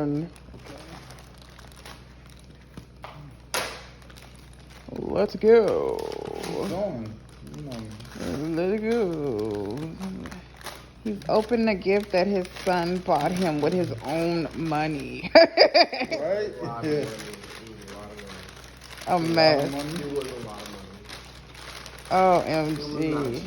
on. Let's go. Going. Let it go. He's opened a gift that his son bought him with his own money. Right? Yeah. A mess. It was a lot of money. OMG.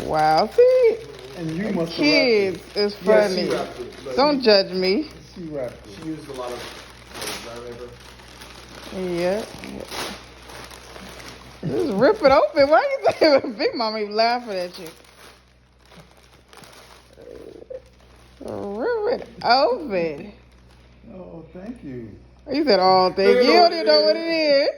Wow. See? And you must have Kids wrapped is Yeah, funny. she wrapped it, but Don't judge me. it. She wrapped She it. used a lot of dry labor. Yeah. Just rip it open. Why you think Big Mama even laughing at you? Rip it open. Oh, thank you. You said all things. You don't even know what it is.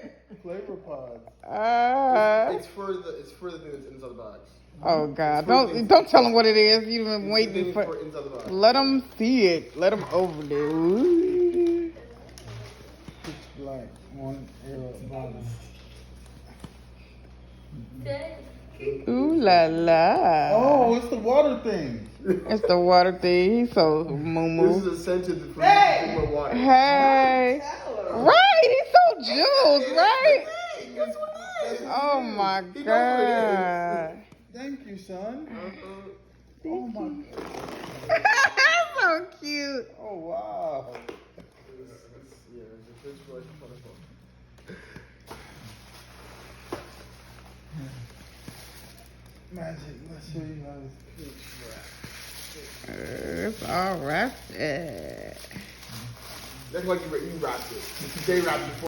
Flavor pods. Uh, It's for the thing that's inside the box. oh God! It's for the Don't tell them what it is. You've been It's waiting the thing for. for inside the box. Let them see it. Let them open it. Ooh. Pitch black. One arrow bottom. Ooh la la. Oh, it's the water thing. It's the water thing. He's so moo This moo. is a scented for for water. Hey. Right. He's so juiced. Right. Guess what it is? Oh my He knows what it God. Thank you, son. is. Oh my. So cute. Oh wow. Yeah, it's a fish like wonderful. Magic. Let's show you how this It's all wrapped. That's like you wrapped it. They wrapped it for